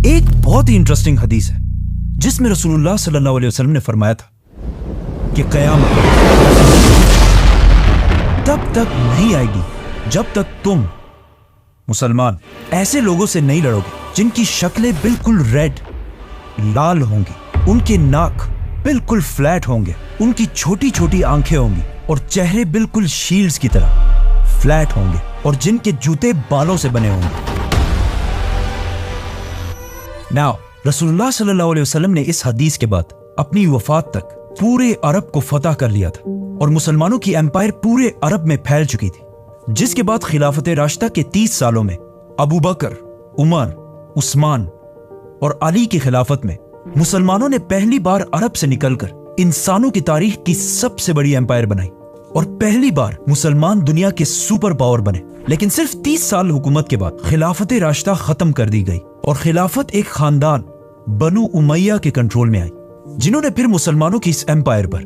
एक बहुत ही इंटरेस्टिंग हदीस है जिसमें रसूलुल्लाह सल्लल्लाहु अलैहि वसल्लम ने फरमाया था कि क़यामत तब तक नहीं आएगी जब तक तुम मुसलमान ऐसे लोगों से नहीं लड़ोगे जिनकी शक्लें बिल्कुल रेड लाल होंगी, उनके नाक बिल्कुल फ्लैट होंगे, उनकी छोटी छोटी आंखें होंगी और चेहरे बिल्कुल शील्ड्स की तरह फ्लैट होंगे और जिनके जूते बालों से बने होंगे। नाउ रसूलुल्लाह सल्लल्लाहु अलैहि वसल्लम ने इस हदीस के बाद अपनी वफात तक पूरे अरब को फतह कर लिया था और मुसलमानों की एम्पायर पूरे अरब में फैल चुकी थी, जिसके बाद खिलाफत राशिदा के 30 सालों में अबू बकर, उमर, उस्मान और अली की खिलाफत में मुसलमानों ने पहली बार अरब से निकलकर इंसानों की तारीख की सबसे बड़ी एम्पायर बनाई और पहली बार मुसलमान दुनिया के सुपर पावर बने। लेकिन सिर्फ 30 साल हुकूमत के बाद खिलाफत राशिदा खत्म कर दी गई और खिलाफत एक खानदान बनु उमैया के कंट्रोल में आई, जिन्होंने फिर मुसलमानों की इस एम्पायर पर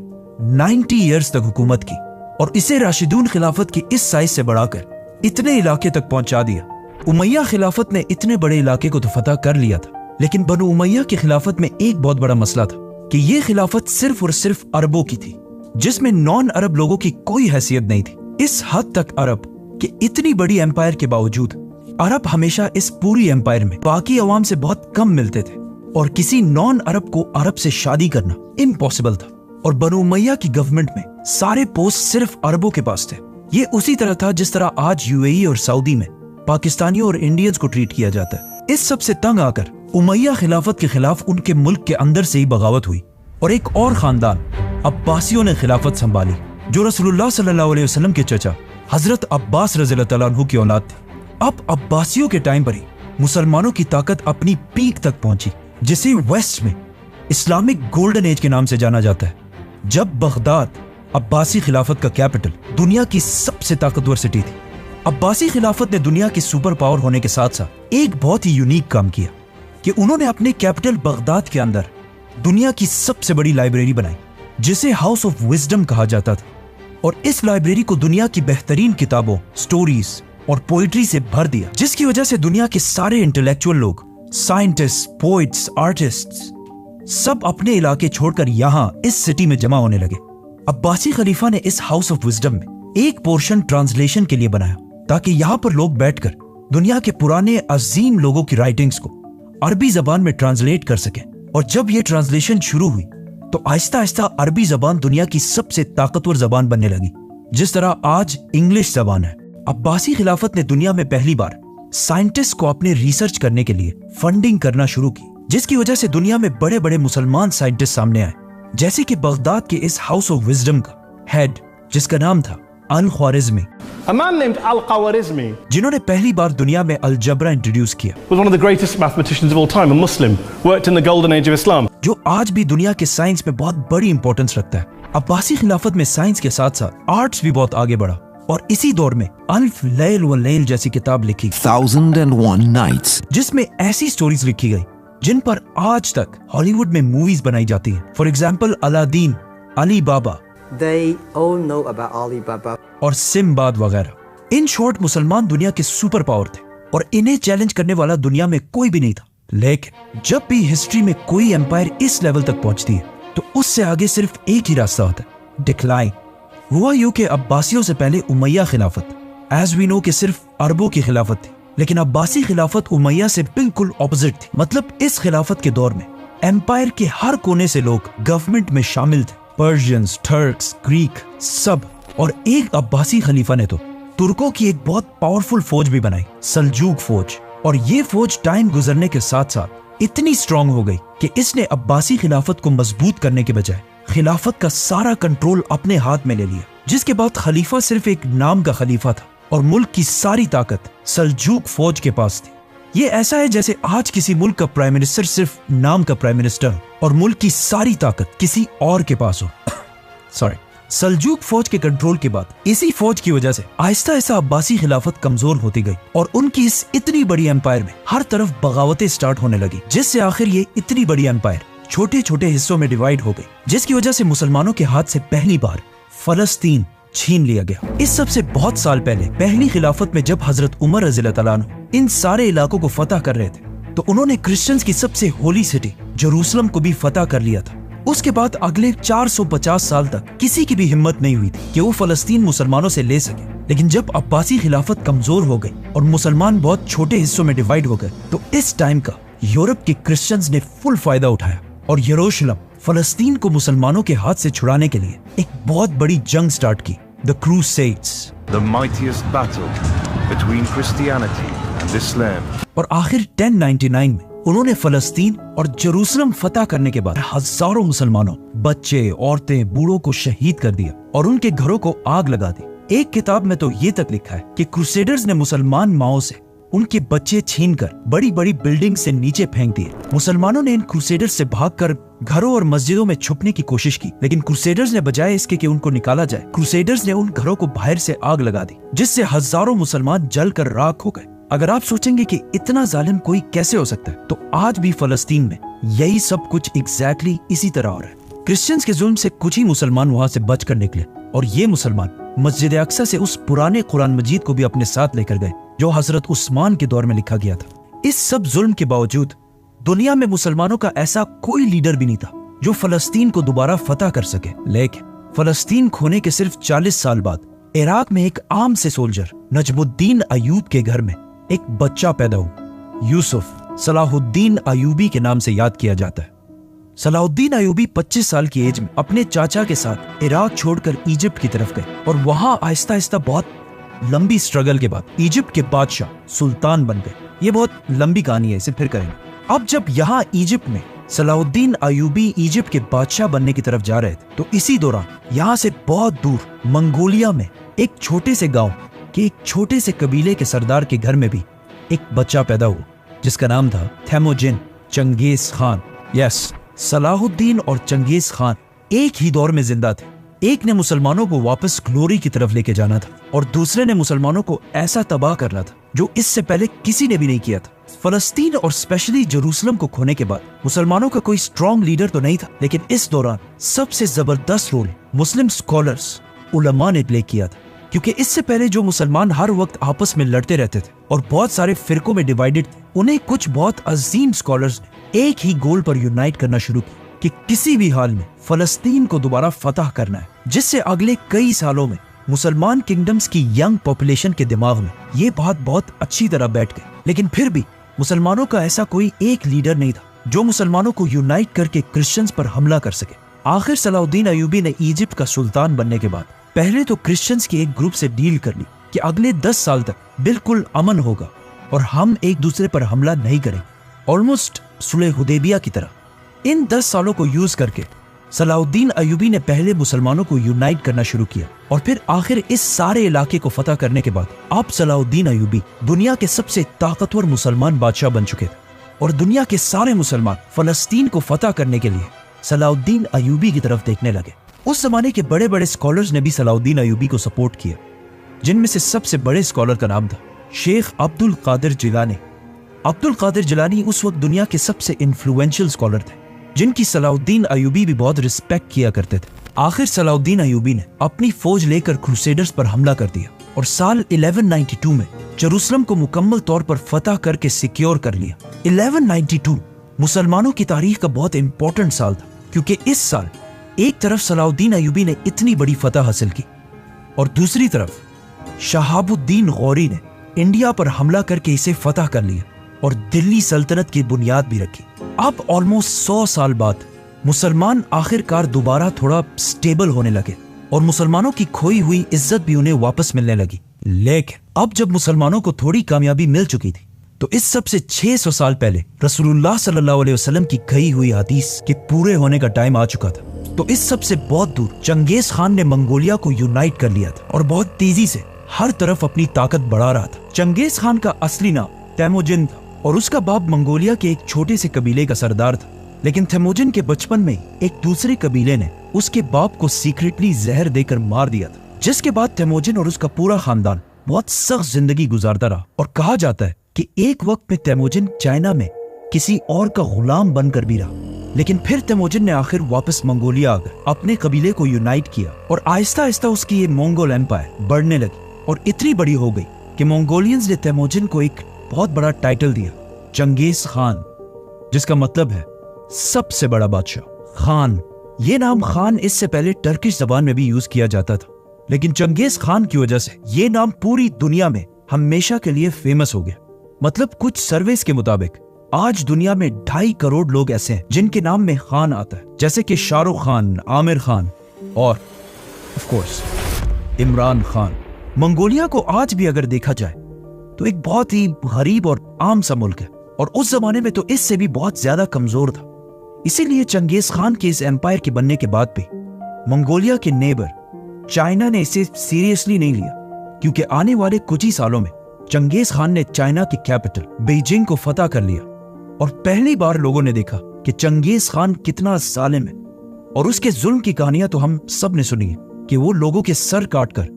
90 ईयर्स तक हुकूमत की और इसे राशिदून खिलाफत की इस साइज से बढ़ाकर इतने इलाके तक पहुंचा दिया। उमैया खिलाफत ने इतने बड़े इलाके को तो फतह कर लिया था, लेकिन बनु उमैया की खिलाफत में एक बहुत बड़ा मसला था कि यह खिलाफत सिर्फ और सिर्फ अरबों की थी, जिसमें नॉन अरब लोगों की कोई हैसियत नहीं थी। इस हद तक अरब कि इतनी बड़ी एम्पायर के बावजूद अरब हमेशा इस पूरी एम्पायर में बाकी अवाम से बहुत कम मिलते थे और किसी नॉन अरब को अरब से शादी करना इम्पॉसिबल था। और बनु उमैया की गवर्नमेंट में सारे पोस्ट सिर्फ अरबों के पास थे। ये उसी तरह था जिस तरह आज यूएई और सऊदी में पाकिस्तानियों और इंडियंस को ट्रीट किया जाता है। इस सब से तंग आकर उमैया खिलाफत के खिलाफ उनके मुल्क के अंदर से ही बगावत हुई और एक और खानदान अब्बासियों ने खिलाफत संभाली, जो रसूलुल्लाह सल्लल्लाहु अलैहि वसल्लम के चचा हजरत अब्बास रज़ियल्लाहु तआला अन्हु की औलाद थे। अब अब्बासियों के टाइम पर ही मुसलमानों की ताकत अपनी पीक तक पहुंची, जिसे वेस्ट में इस्लामिक गोल्डन एज के नाम से जाना जाता है, जब बगदाद अब्बासी खिलाफत का कैपिटल दुनिया की सबसे ताकतवर सिटी थी। अब्बासी खिलाफत ने दुनिया की सुपर पावर होने के साथ साथ एक बहुत ही यूनिक काम किया कि उन्होंने अपने कैपिटल बगदाद के अंदर दुनिया की सबसे बड़ी लाइब्रेरी बनाई, जिसे हाउस ऑफ विजडम कहा जाता था। और इस लाइब्रेरी को दुनिया की बेहतरीन किताबों, स्टोरीज और पोइट्री से भर दिया, जिसकी वजह से दुनिया के सारे इंटेलेक्चुअल लोग, साइंटिस्ट, पोइट्स, आर्टिस्ट्स सब अपने इलाके छोड़कर यहाँ इस सिटी में जमा होने लगे। अब्बासी खलीफा ने इस हाउस ऑफ विजडम में एक पोर्शन ट्रांसलेशन के लिए बनाया, ताकि यहाँ पर लोग बैठकर दुनिया के पुराने अजीम लोगों की राइटिंग्स को अरबी जबान में ट्रांसलेट कर सके। और जब ये ट्रांसलेशन शुरू हुई तो आहिस्ता आहिस्ता अरबी जबान दुनिया की सबसे ताकतवर जबान बनने लगी, जिस तरह आज इंग्लिश जबान है। अब्बासी खिलाफत ने दुनिया में पहली बार साइंटिस्ट को अपने रिसर्च करने के लिए फंडिंग करना शुरू की, जिसकी वजह से दुनिया में बड़े बड़े मुसलमान साइंटिस्ट सामने आए, जैसे कि बगदाद के इस हाउस ऑफ विजडम का हेड, जिसका नाम था अल-ख्वारिज़मी, A man named Al-Khwarizmi, जिन्होंने पहली बार दुनिया में अलजबरा इंट्रोड्यूस किया, was one of the greatest mathematicians of all time, a Muslim, worked in the golden age of Islam. जो आज भी दुनिया के साइंस में बहुत बड़ी इंपॉर्टेंस रखता है। अब्बासी खिलाफत में साइंस के साथ साथ आर्ट्स भी बहुत आगे बढ़ा और इसी दौर में अल्फ लैल व लैल जैसी किताब लिखी, 1001 Nights, जिसमें ऐसी स्टोरीज लिखी गई जिन पर आज तक हॉलीवुड में मूवीज बनाई जाती हैं। For example Aladdin, Ali Baba, They all know about Alibaba. और सिम्बाद वगैरह। इन शॉर्ट मुसलमान दुनिया के सुपर पावर थे और इन्हें चैलेंज करने वाला दुनिया में कोई भी नहीं था। लेकिन जब भी हिस्ट्री में कोई एम्पायर इस लेवल तक पहुंचती है तो उससे आगे सिर्फ एक ही रास्ता होता है, डिक्लाइन। हुआ यूं कि अब्बासियों से पहले उमैया खिलाफत एज वी नो कि सिर्फ अरबों की खिलाफत थी, लेकिन अब्बासी खिलाफत उमैया से बिल्कुल ऑपोजिट थी। मतलब इस खिलाफत के दौर में एम्पायर के हर कोने से लोग गवर्नमेंट में शामिल थे, पर्शियंस, टर्क्स, ग्रीक सब। और एक अब्बासी खलीफा ने तो तुर्कों की एक बहुत पावरफुल फौज भी बनाई, सल्जूक फौज। और ये फौज टाइम गुजरने के साथ साथ इतनी स्ट्रांग हो गई कि इसने अब्बासी खिलाफत को मजबूत करने के बजाय खिलाफत का सारा कंट्रोल अपने हाथ में ले लिया, जिसके बाद खलीफा सिर्फ एक नाम का खलीफा था और मुल्क की सारी ताकत सल्जूक फौज के पास थी। ये ऐसा है जैसे आज किसी मुल्क का प्राइम मिनिस्टर सिर्फ नाम का प्राइम मिनिस्टर हो और मुल्क की सारी ताकत किसी और के पास हो। सॉरी। सल्जूक फौज के कंट्रोल के बाद इसी फौज की वजह से आहिस्ता आहिस्ता अब्बासी खिलाफत कमजोर होती गई और उनकी इस इतनी बड़ी एम्पायर में हर तरफ बगावतें स्टार्ट होने लगी, जिससे आखिर ये इतनी बड़ी एम्पायर छोटे छोटे हिस्सों में डिवाइड हो गई, जिसकी वजह से मुसलमानों के हाथ से पहली बार फलस्तीन छीन लिया गया। इस सबसे बहुत साल पहले पहली खिलाफत में जब हजरत उमर रज़ियल्लाहु तआला अन्हु इन सारे इलाकों को फतह कर रहे थे तो उन्होंने क्रिश्चियंस की सबसे होली सिटी जेरूसलम को भी फतह कर लिया था। उसके बाद अगले 450 साल तक किसी की भी हिम्मत नहीं हुई थी कि वो फलस्तीन मुसलमानों से ले सके। लेकिन जब अब्बासी खिलाफत कमजोर हो गई और मुसलमान बहुत छोटे हिस्सों में डिवाइड हो गए, तो इस टाइम का यूरोप के क्रिश्चियंस ने फुल फायदा उठाया और यरूशलेम फलस्तीन को मुसलमानों के हाथ से छुड़ाने के लिए एक बहुत बड़ी जंग स्टार्ट की, the crusades, the mightiest battle between Christianity and Islam. और आखिर 1099 में उन्होंने फलस्तीन और जेरूसलम फतह करने के बाद हजारों मुसलमानों, बच्चे, औरतें, बूढ़ों को शहीद कर दिया और उनके घरों को आग लगा दी। एक किताब में तो ये तक लिखा है कि क्रूसेडर्स ने मुसलमान माओं से उनके बच्चे छीनकर बड़ी बड़ी बिल्डिंग से नीचे फेंक दिए। मुसलमानों ने इन क्रूसेडर्स से भागकर घरों और मस्जिदों में छुपने की कोशिश की, लेकिन क्रूसेडर्स ने बजाय इसके कि उनको निकाला जाए, क्रूसेडर्स ने उन घरों को बाहर से आग लगा दी, जिससे हजारों मुसलमान जलकर राख हो गए। अगर आप सोचेंगे कि इतना जालिम कोई कैसे हो सकता है, तो आज भी फलस्तीन में यही सब कुछ एग्जैक्टली इसी तरह हो रहा है। क्रिश्चियंस के जुल्म से कुछ ही मुसलमान वहां से बचकर निकले और ये मुसलमान मस्जिद अक्सा से उस पुराने कुरान मजीद को भी अपने साथ लेकर गए जो हजरत उस्मान के दौर में लिखा गया था। इस सब जुल्म के बावजूद दुनिया में मुसलमानों का ऐसा कोई लीडर भी नहीं था जो फलस्तीन को दोबारा फतह कर सके। लेकिन फलस्तीन खोने के सिर्फ 40 साल बाद इराक में एक आम से सोल्जर नजमुद्दीन अयूब के घर में एक बच्चा पैदा हुआ। यूसुफ सलाहुद्दीन अयूबी के नाम से याद किया जाता है। सलाहुद्दीन अयूबी 25 साल की एज में अपने चाचा के साथ इराक छोड़कर इजिप्ट की तरफ गए और वहां आहिस्ता आहिस्ता बहुत लंबी स्ट्रगल के बाद इजिप्ट के बादशाह सुल्तान बन गए। ये बहुत लंबी कहानी है, इसे फिर करेंगे। अब जब यहाँ इजिप्ट में सलाहुद्दीन अयूबी इजिप्ट के बादशाह बनने की तरफ जा रहे थे, तो इसी दौरान यहाँ से बहुत दूर मंगोलिया में एक छोटे से गांव के एक छोटे से कबीले के सरदार के घर में भी एक बच्चा पैदा हुआ जिसका नाम था थेमोजिन चंगेज खान। यस, सलाहुद्दीन और चंगेज खान एक ही दौर में जिंदा थे। एक ने मुसलमानों को वापस ग्लोरी की तरफ लेके जाना था और दूसरे ने मुसलमानों को ऐसा तबाह करना था जो इससे पहले किसी ने भी नहीं किया था। फलस्तीन और स्पेशली जेरूसलम को खोने के बाद मुसलमानों का कोई स्ट्रॉन्ग लीडर तो नहीं था, लेकिन इस दौरान सबसे जबरदस्त रोल मुस्लिम स्कॉलर्स उलमा ने प्ले किया था, क्योंकि इससे पहले जो मुसलमान हर वक्त आपस में लड़ते रहते थे और बहुत सारे फिरकों में डिवाइडेड थे, उन्हें कुछ बहुत अजीम स्कॉलर्स ने एक ही गोल पर यूनाइट करना शुरू किया कि किसी भी हाल में फलस्तीन को दोबारा फतह करना है, जिससे अगले कई सालों में मुसलमान किंगडम्स की यंग पॉपुलेशन के दिमाग में ये बात बहुत अच्छी तरह बैठ गई। लेकिन फिर भी मुसलमानों का ऐसा कोई एक लीडर नहीं था जो मुसलमानों को यूनाइट करके क्रिश्चियंस पर हमला कर सके। आखिर सलाहुद्दीन अयूबी ने इजिप्ट का सुल्तान बनने के बाद पहले तो क्रिश्चियंस के एक ग्रुप से डील कर ली कि अगले 10 साल तक बिल्कुल अमन होगा और हम एक दूसरे पर हमला नहीं करेंगे, ऑलमोस्ट सुलह हुदैबिया की तरह। इन 10 सालों को यूज करके सलाहुद्दीन अयूबी ने पहले मुसलमानों को यूनाइट करना शुरू किया और फिर आखिर इस सारे इलाके को फतह करने के बाद अब सलाहुद्दीन अयूबी दुनिया के सबसे ताकतवर मुसलमान बादशाह बन चुके थे और दुनिया के सारे मुसलमान फलस्तीन को फतह करने के लिए सलाहुद्दीन अयूबी की तरफ देखने लगे। उस जमाने के बड़े बड़े स्कॉलर्स ने भी सलाहुद्दीन अयूबी को सपोर्ट किया, जिनमें से सबसे बड़े स्कॉलर का नाम था शेख अब्दुल कादिर जिलानी। अब्दुल कादिर जिलानी उस वक्त दुनिया के सबसे इन्फ्लुएंशियल स्कॉलर थे, जिनकी सलाहुद्दीन अयूबी भी बहुत रिस्पेक्ट किया करते थे। आखिर सलाहुद्दीन अयूबी ने अपनी फौज लेकर क्रूसेडर्स पर हमला कर दिया और साल 1192 में जेरूसलम को मुकम्मल तौर पर फतह करके सिक्योर कर लिया। 1192 मुसलमानों की तारीख का बहुत इंपॉर्टेंट साल था, क्योंकि इस साल एक तरफ सलाहुद्दीन अयूबी ने इतनी बड़ी फतह हासिल की और दूसरी तरफ शहाबुद्दीन गौरी ने इंडिया पर हमला करके इसे फतह कर लिया और दिल्ली सल्तनत की बुनियाद भी रखी। अब ऑलमोस्ट 100 साल बाद मुसलमान आखिरकार दोबारा थोड़ा स्टेबल होने लगे और मुसलमानों की खोई हुई इज्जत भी उन्हें वापस मिलने लगी। लेकिन अब जब मुसलमानों को थोड़ी कामयाबी मिल चुकी थी, तो इस सब से 600 साल पहले रसूलुल्लाह सल्लल्लाहु अलैहि वसल्लम की कही हुई हदीस के पूरे होने का टाइम आ चुका था। तो इस सब से बहुत दूर चंगेज खान ने मंगोलिया को यूनाइट कर लिया था और बहुत तेजी से हर तरफ अपनी ताकत बढ़ा रहा था। चंगेज खान का असली नाम तेमोजिन था और उसका बाप मंगोलिया के एक छोटे से कबीले का सरदार था। लेकिन तेमोजिन के बचपन में एक दूसरे कबीले ने उसके बाप को सीक्रेटली जहर देकर मार दिया था, जिसके बाद तेमोजिन और उसका पूरा खानदान बहुत सख्त जिंदगी गुजारता रहा। और कहा जाता है कि एक वक्त में तेमोजिन चाइना में किसी और का गुलाम बनकर भी रहा, लेकिन फिर तेमोजिन ने आखिर वापस मंगोलिया आकर अपने कबीले को यूनाइट किया और आहिस्ता आहिस्ता उसकी ये मंगोल एम्पायर बढ़ने लगी और इतनी बड़ी हो गई कि मंगोलियंस ने तेमोजिन को एक बहुत बड़ा टाइटल दिया, चंगेज खान, जिसका मतलब है सबसे बड़ा बादशाह। खान, ये नाम खान इससे पहले टर्किश जबान में भी यूज किया जाता था, लेकिन चंगेज खान की वजह से ये नाम पूरी दुनिया में हमेशा के लिए फेमस हो गया। मतलब कुछ सर्वेस के मुताबिक आज दुनिया में 2.5 करोड़ लोग ऐसे हैं जिनके नाम में खान आता है, जैसे कि शाहरुख खान, आमिर खान और of course Imran Khan. Mongolia को आज भी अगर देखा जाए तो एक बहुत ही गरीब और आम सा मुल्क है, और उस जमाने में तो इससे भी बहुत ज्यादा कमजोर था। इसीलिए चंगेज खान के इस एम्पायर के बनने के बाद भी मंगोलिया के नेबर चाइना ने इसे सीरियसली नहीं लिया, क्योंकि आने वाले कुछ ही सालों में चंगेज खान ने चाइना की कैपिटल बीजिंग को फतह कर लिया, और पहली बार लोगों ने देखा कि चंगेज खान कितना जालिम है। और उसके जुल्म की कहानियां तो हम सब ने सुनी है कि वो लोगों के सर काटकर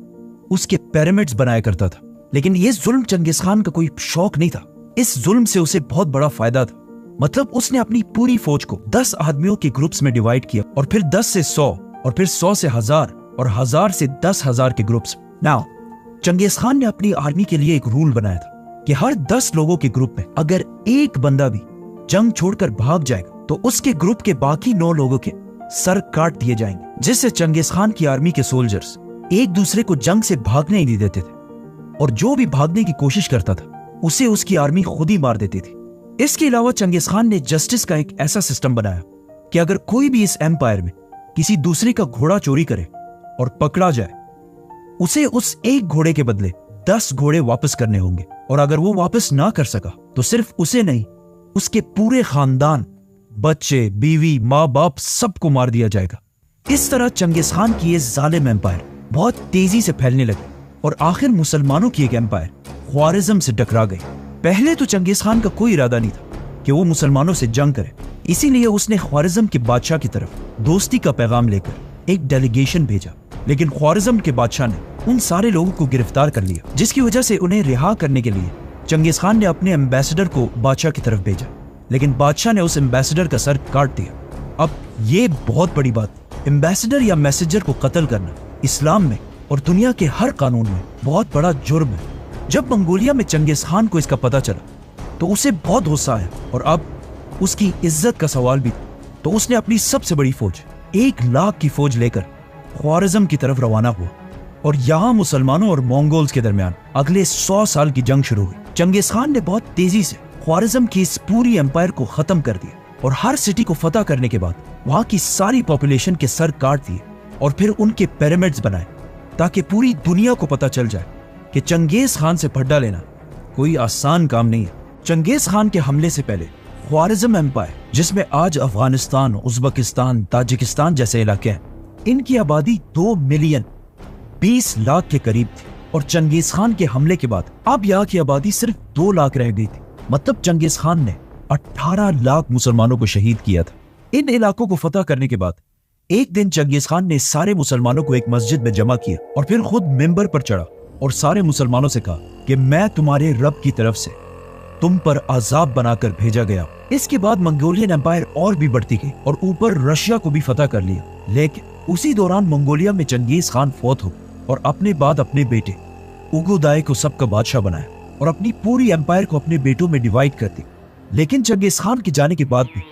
उसके पिरामिड्स बनाया करता था। लेकिन ये जुल्म चंगेज खान का कोई शौक नहीं था, इस जुल्म से उसे बहुत बड़ा फायदा था। मतलब उसने अपनी पूरी फौज को 10 आदमियों के ग्रुप्स में डिवाइड किया, और फिर 10 से 100, और फिर 100 से 1000, और 1000 से 10,000 के ग्रुप्स। नाउ चंगेज खान ने अपनी आर्मी के लिए एक रूल बनाया था कि हर 10 लोगों के ग्रुप में अगर एक बंदा भी जंग छोड़कर भाग जाएगा तो उसके ग्रुप के बाकी 9 लोगों के सर काट दिए जाएंगे, जिससे चंगेज खान की आर्मी के सोल्जर्स एक दूसरे को जंग से भागने ही नहीं देते थे, और जो भी भागने की कोशिश करता था उसे उसकी आर्मी खुद ही मार देती थी। इसके अलावा चंगेज खान ने जस्टिस का एक ऐसा सिस्टम बनाया कि अगर कोई भी इस एम्पायर में किसी दूसरे का घोड़ा चोरी करे और पकड़ा जाए, उसे उस एक घोड़े के बदले 10 घोड़े वापस करने होंगे, और अगर वो वापस ना कर सका तो सिर्फ उसे नहीं, उसके पूरे खानदान, बच्चे, बीवी, माँ बाप सबको मार दिया जाएगा। इस तरह चंगेज खान की ये जालिम एम्पायर बहुत तेजी से फैलने लगी, और आखिर मुसलमानों की एक एम्पायर ख्वारिज्म से टकरा गई। पहले तो चंगेज खान का कोई इरादा नहीं था कि वो मुसलमानों से जंग करे, इसीलिए उसने ख्वारिज्म के बादशाह की तरफ दोस्ती का पैगाम लेकर एक डेलीगेशन भेजा। लेकिन ख्वारिज्म के बादशाह ने उन सारे लोगों को गिरफ्तार कर लिया, जिसकी वजह से उन्हें रिहा करने के लिए चंगेज खान ने अपने एम्बेसडर को बादशाह की तरफ भेजा, लेकिन बादशाह ने उस एम्बेसडर का सर काट दिया। अब ये बहुत बड़ी बात, एम्बेसडर या मैसेजर को कत्ल करना इस्लाम में और दुनिया के हर कानून में बहुत बड़ा जुर्म है। जब मंगोलिया में चंगेज खान को इसका पता चला तो उसे बहुत गुस्सा आया, और अब उसकी इज्जत का सवाल भी था। तो उसने अपनी सबसे बड़ी फौज 1 लाख की फौज लेकर ख्वारिज्म की तरफ रवाना हुआ, और यहाँ मुसलमानों और मंगोल्स के दरमियान अगले 100 साल की जंग शुरू हुई। चंगेज खान ने बहुत तेजी से ख्वारिज्म की इस पूरी एम्पायर को खत्म कर दिया, और हर सिटी को फतह करने के बाद वहां की सारी पॉपुलेशन के सर काट दिए, और फिर उनके पिरामिड्स बनाए, ताकि पूरी दुनिया को पता चल जाए कि चंगेज खान से फड्डा लेना कोई आसान काम नहीं है। चंगेज खान के हमले से पहले ख्वारिज्म एम्पायर, जिसमें आज अफगानिस्तान, उज्बेकिस्तान, ताजिकिस्तान जैसे इलाके हैं, इनकी आबादी 2 मिलियन 20 लाख के करीब थी, और चंगेज खान के हमले के बाद अब यहाँ की आबादी सिर्फ 2 लाख रह गई थी। मतलब चंगेज खान ने 18 लाख मुसलमानों को शहीद किया था। इन इलाकों को फतह करने के बाद एक दिन चंगेज खान ने सारे मुसलमानों को एक मस्जिद में जमा किया, और फिर खुद मिंबर पर चढ़ा और सारे मुसलमानों से कहा कि मैं तुम्हारे रब की तरफ से तुम पर अजाब बनाकर भेजा गया। इसके बाद मंगोलियन एम्पायर और भी बढ़ती गई, और ऊपर रशिया को भी फतह कर लिया। लेकिन उसी दौरान मंगोलिया में चंगेज खान फौत हो, और अपने बाद अपने बेटे उगुदाई को सबका बादशाह बनाया, और अपनी पूरी एम्पायर को अपने बेटों में डिवाइड कर दी। लेकिन चंगेज खान के जाने के बाद भी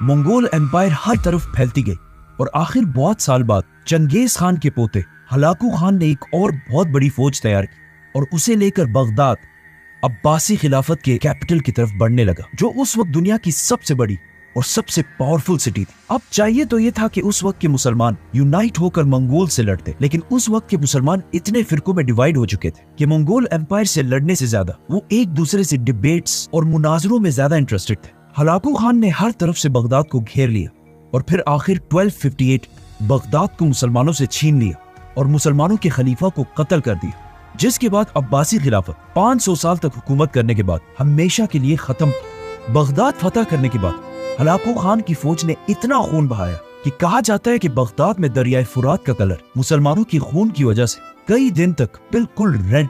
मंगोल एम्पायर हर तरफ फैलती गई, और आखिर बहुत साल बाद चंगेज खान के पोते हलाकू खान ने एक और बहुत बड़ी फौज तैयार की, और उसे लेकर बगदाद अब्बासी खिलाफत के कैपिटल की तरफ बढ़ने लगा, जो उस वक्त दुनिया की सबसे बड़ी और सबसे पावरफुल सिटी थी। अब चाहिए तो ये था कि उस वक्त के मुसलमान यूनाइट होकर मंगोल से लड़ते, लेकिन उस वक्त के मुसलमान इतने फिरकों में डिवाइड हो चुके थे कि मंगोल एम्पायर से लड़ने से ज्यादा वो एक दूसरे से डिबेट्स और मुनाजरों में ज्यादा इंटरेस्टेड थे। हलाकू खान ने हर तरफ से बगदाद को घेर लिया, और फिर आखिर 1258 बगदाद को मुसलमानों से छीन लिया और मुसलमानों के खलीफा को कत्ल कर दिया, जिसके बाद अब्बासी खिलाफत 500 साल तक हुकूमत करने के बाद हमेशा के लिए खत्म। बगदाद फतह करने के बाद हलाकू खान की फौज ने इतना खून बहाया कि कहा जाता है कि बगदाद में दरियाए फुरात का कलर मुसलमानों की खून की वजह से कई दिन तक बिल्कुल रेड,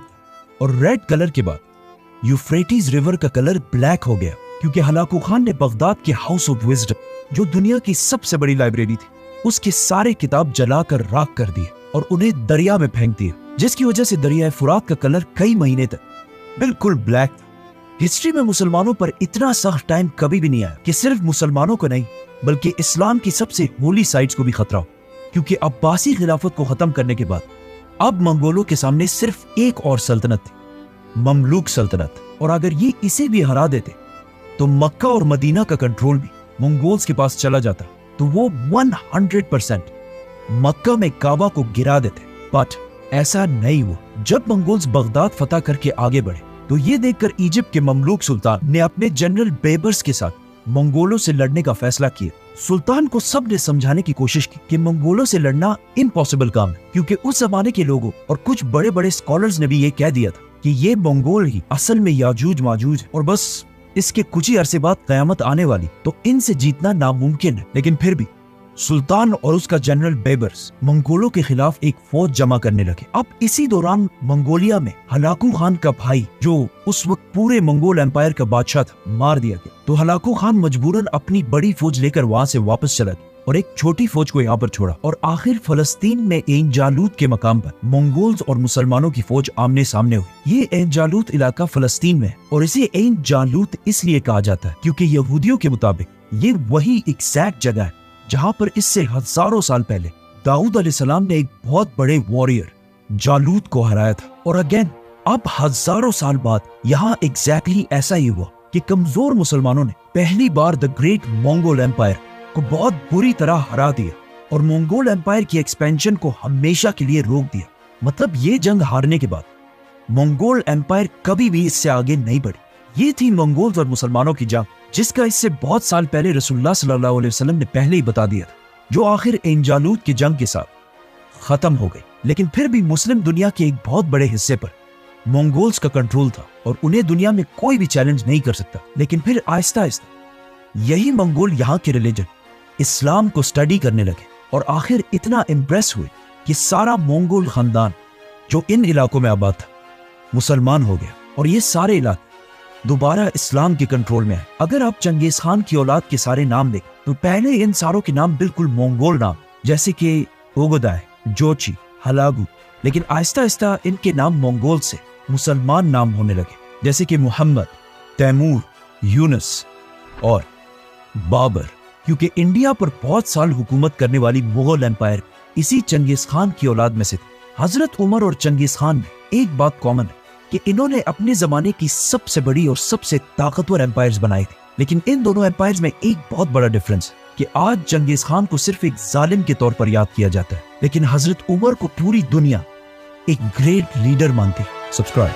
और रेड कलर के बाद यूफ्रेटिस रिवर का कलर ब्लैक हो गया, क्योंकि हलाकू खान ने बगदाद के हाउस ऑफ विजडम, जो दुनिया की सबसे बड़ी लाइब्रेरी थी, उसके सारे किताब जलाकर राख कर दिए और उन्हें दरिया में फेंक दिया, जिसकी वजह से दरियाए फुरात का कलर कई महीने तक बिल्कुल ब्लैक था। हिस्ट्री में मुसलमानों पर इतना सख्त टाइम कभी भी नहीं आया कि सिर्फ मुसलमानों को नहीं बल्कि इस्लाम की सबसे होली साइट्स को भी खतरा हो, क्योंकि अब्बासी खिलाफत को खत्म करने के बाद अब मंगोलों के सामने सिर्फ एक और सल्तनत थी, ममलूक सल्तनत। और अगर ये इसे भी हरा देते तो मक्का और मदीना का कंट्रोल भी मंगोल्स के पास चला जाता, तो वो 100% मक्का में काबा को गिरा देते। बट ऐसा नहीं हुआ। जब मंगोल्स बगदाद फतह करके आगे बढ़े तो ये देखकर इजिप्ट के ममलूक सुल्तान ने अपने जनरल बेबर्स के साथ मंगोलों से लड़ने का फैसला किया। सुल्तान को सबने समझाने की कोशिश की कि मंगोलों से लड़ना इम्पॉसिबल काम है, क्योंकि उस जमाने के लोगों और कुछ बड़े बड़े स्कॉलर्स ने भी ये कह दिया था कि ये मंगोल ही असल में याजूज माजूज है और बस इसके कुछ ही अरसे बाद कयामत आने वाली, तो इनसे जीतना नामुमकिन है। लेकिन फिर भी सुल्तान और उसका जनरल बेबर्स मंगोलों के खिलाफ एक फौज जमा करने लगे। अब इसी दौरान मंगोलिया में हलाकू खान का भाई, जो उस वक्त पूरे मंगोल एम्पायर का बादशाह था, मार दिया गया। तो हलाकू खान मजबूरन अपनी बड़ी फौज लेकर वहां से वापस चला गया और एक छोटी फौज को यहाँ पर छोड़ा। और आखिर फलस्तीन में एन जालूत के मकाम पर मंगोल्स और मुसलमानों की फौज आमने सामने हुई। ये एन जालूत इलाका फलस्तीन में है और इसे एन जालूत इसलिए कहा जाता है क्योंकि यहूदियों के मुताबिक ये वही एग्जैक्ट जगह है जहाँ पर इससे हजारों साल पहले दाऊद अलैहिस्सलाम ने एक बहुत बड़े वॉरियर जालूत को हराया था। और अगेन अब हजारों साल बाद यहाँ एग्जैक्टली ऐसा ही हुआ कि कमजोर मुसलमानों ने पहली बार द ग्रेट मंगोल एम्पायर को बहुत बुरी तरह हरा दिया और मंगोल एम्पायर की एक्सपेंशन को हमेशा के लिए रोक दिया। मतलब ये जंग हारने के बाद मंगोल एम्पायर कभी भी इससे आगे नहीं बढ़ी। ये थी मंगोल्स और मुसलमानों की जंग, जिसका इससे बहुत साल पहले रसूलुल्लाह सल्लल्लाहु अलैहि वसल्लम ने पहले ही बता दिया था, जो आखिर एन जालूत की जंग के साथ खत्म हो गई। लेकिन फिर भी मुस्लिम दुनिया के एक बहुत बड़े हिस्से पर मंगोल्स का कंट्रोल था और उन्हें दुनिया में कोई भी चैलेंज नहीं कर सकता। लेकिन फिर आहिस्ता आहिस्ता यही मंगोल यहाँ के रिलीजन इस्लाम को स्टडी करने लगे और आखिर इतना इम्प्रेस हुए कि सारा मंगोल खानदान जो इन इलाकों में आबाद था मुसलमान हो गया और ये सारे इलाके दोबारा इस्लाम के कंट्रोल में आए। अगर आप चंगेज खान की औलाद के सारे नाम देखें तो पहले इन सारों के नाम बिल्कुल मंगोल नाम, जैसे कि ओगोदाय, जोची, हलागू, लेकिन आहिस्ता आहिस्ता इनके नाम मंगोल से मुसलमान नाम होने लगे, जैसे कि मोहम्मद, तैमूर, यूनुस और बाबर। क्योंकि इंडिया पर बहुत साल हुकूमत करने वाली मुगल एम्पायर इसी चंगेज खान की औलाद में से थी। हजरत उमर और चंगेज खान में एक बात कॉमन है कि इन्होंने अपने जमाने की सबसे बड़ी और सबसे ताकतवर एम्पायर्स बनाई थी। लेकिन इन दोनों एम्पायर्स में एक बहुत बड़ा डिफरेंस है कि आज चंगेज खान को सिर्फ एक जालिम के तौर पर याद किया जाता है, लेकिन हजरत उमर को पूरी दुनिया एक ग्रेट लीडर मानती है। सब्सक्राइब।